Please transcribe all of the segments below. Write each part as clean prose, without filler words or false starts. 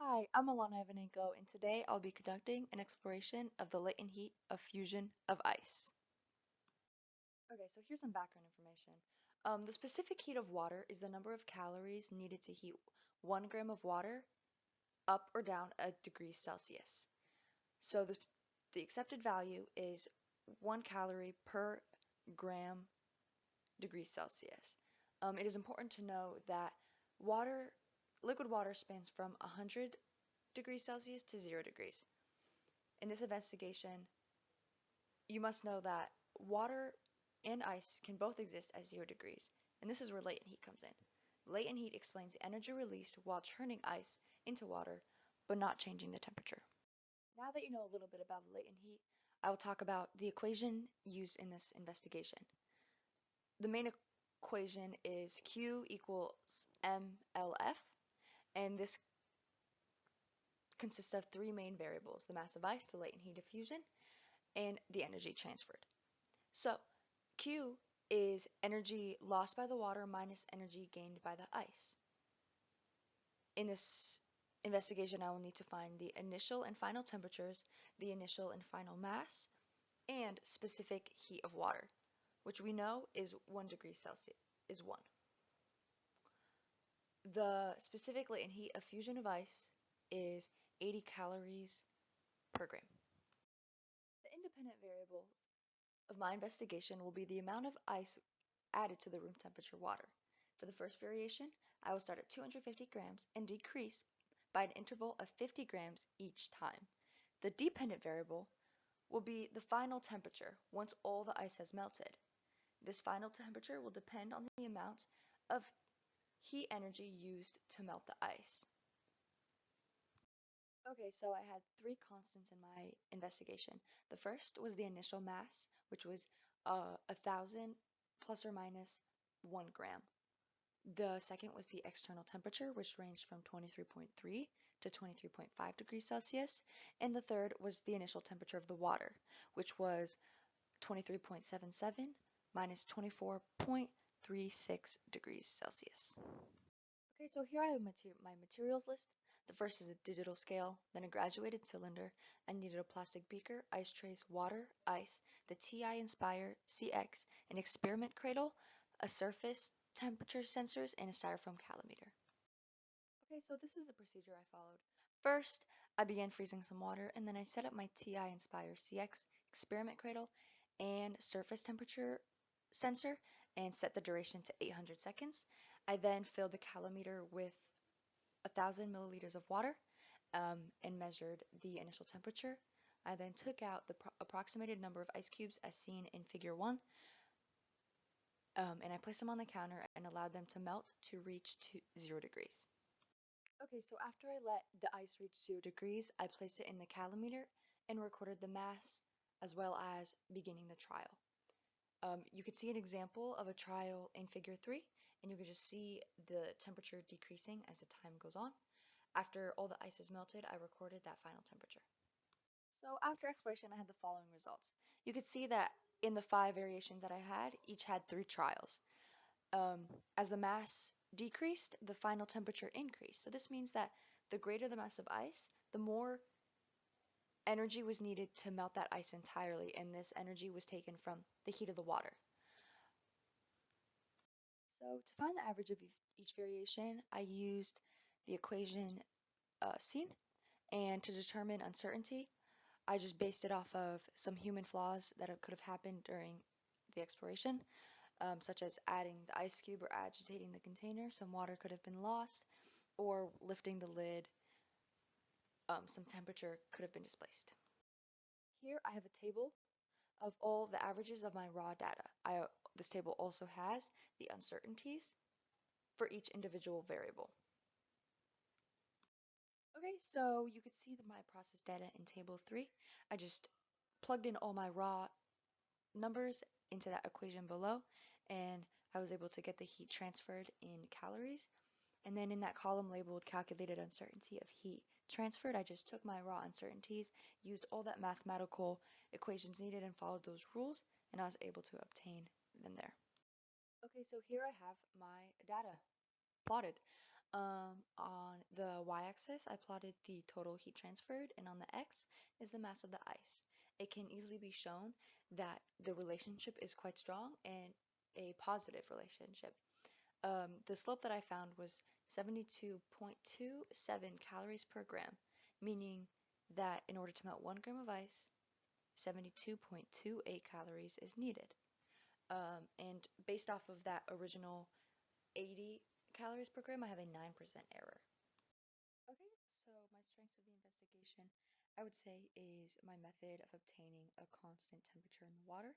Hi, I'm Alana Ivanenko, and today I'll be conducting an exploration of the latent heat of fusion of ice. Okay, so here's some background information. The specific heat of water is the number of calories needed to heat 1 gram of water up or down a degree Celsius. So the accepted value is 1 calorie per gram degrees Celsius. It is important to know that water, liquid water spans from 100 degrees Celsius to 0 degrees. In this investigation, you must know that water and ice can both exist at 0 degrees, and this is where latent heat comes in. Latent heat explains the energy released while turning ice into water, but not changing the temperature. Now that you know a little bit about latent heat, I will talk about the equation used in this investigation. The main equation is Q equals mLF, and this consists of three main variables: the mass of ice, the latent heat of fusion, and the energy transferred. So Q is energy lost by the water minus energy gained by the ice. In this investigation, I will need to find the initial and final temperatures, the initial and final mass, and specific heat of water, which we know is 1 degree Celsius, is 1. The specific latent heat of fusion of ice is 80 calories per gram. The independent variables of my investigation will be the amount of ice added to the room temperature water. For the first variation, I will start at 250 grams and decrease by an interval of 50 grams each time. The dependent variable will be the final temperature once all the ice has melted. This final temperature will depend on the amount of heat energy used to melt the ice. Okay, so I had three constants in my investigation. The first was the initial mass, which was 1,000 plus or minus 1 gram. The second was the external temperature, which ranged from 23.3 to 23.5 degrees Celsius. And the third was the initial temperature of the water, which was 23.77 minus 24.36 degrees Celsius. Okay, so here I have my materials list. The first is a digital scale, then a graduated cylinder. I needed a plastic beaker, ice trays, water, ice, the TI Inspire CX, an experiment cradle, a surface temperature sensors, and a styrofoam calometer. Okay, so this is the procedure I followed. First, I began freezing some water, and then I set up my TI Inspire CX experiment cradle and surface temperature sensor and set the duration to 800 seconds. I then filled the calometer with 1,000 milliliters of water and measured the initial temperature. I then took out the approximated number of ice cubes as seen in figure 1, and I placed them on the counter and allowed them to melt to reach 0 degrees. Okay, so after I let the ice reach 0 degrees, I placed it in the calometer and recorded the mass as well as beginning the trial. You could see an example of a trial in figure 3, and you could just see the temperature decreasing as the time goes on. After all the ice is melted, I recorded that final temperature. So after exploration, I had the following results. You could see that in the 5 variations that I had, each had 3 trials. As the mass decreased, the final temperature increased. So this means that the greater the mass of ice, the more energy was needed to melt that ice entirely, and this energy was taken from the heat of the water. So to find the average of each variation, I used the equation seen, and to determine uncertainty, I just based it off of some human flaws that could have happened during the exploration, such as adding the ice cube or agitating the container. Some water could have been lost, or lifting the lid, some temperature could have been displaced. Here I have a table of all the averages of my raw data. This table also has the uncertainties for each individual variable. Okay, so you could see my process data in table 3. I just plugged in all my raw numbers into that equation below, and I was able to get the heat transferred in calories. And then in that column labeled calculated uncertainty of heat transferred, I just took my raw uncertainties, used all that mathematical equations needed, and followed those rules, and I was able to obtain them there. Okay, so here I have my data plotted. On the y-axis, I plotted the total heat transferred, and on the x is the mass of the ice. It can easily be shown that the relationship is quite strong and a positive relationship. The slope that I found was 72.27 calories per gram, meaning that in order to melt 1 gram of ice, 72.28 calories is needed. And based off of that original 80 calories per gram, I have a 9% error. Okay, so my strengths of the investigation, I would say, is my method of obtaining a constant temperature in the water.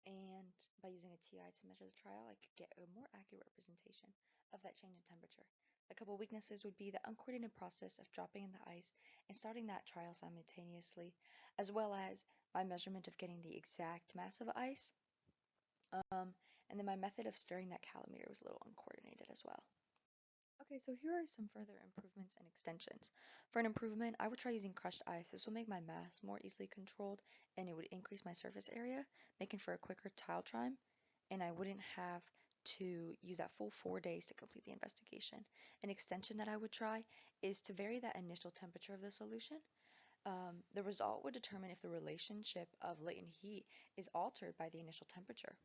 And by using a TI to measure the trial, I could get a more accurate representation of that change in temperature. A couple weaknesses would be the uncoordinated process of dropping in the ice and starting that trial simultaneously, as well as my measurement of getting the exact mass of ice. And then my method of stirring that calometer was a little uncoordinated as well. Okay, so here are some further improvements and extensions. For an improvement, I would try using crushed ice. This will make my mass more easily controlled, and it would increase my surface area, making for a quicker tile time, and I wouldn't have to use that full 4 days to complete the investigation. An extension that I would try is to vary that initial temperature of the solution. The result would determine if the relationship of latent heat is altered by the initial temperature.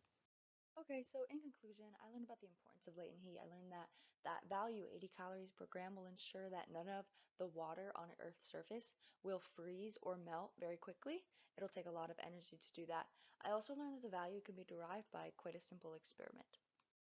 Okay, so in conclusion, I learned about the importance of latent heat. I learned that that value, 80 calories per gram, will ensure that none of the water on Earth's surface will freeze or melt very quickly. It'll take a lot of energy to do that. I also learned that the value can be derived by quite a simple experiment.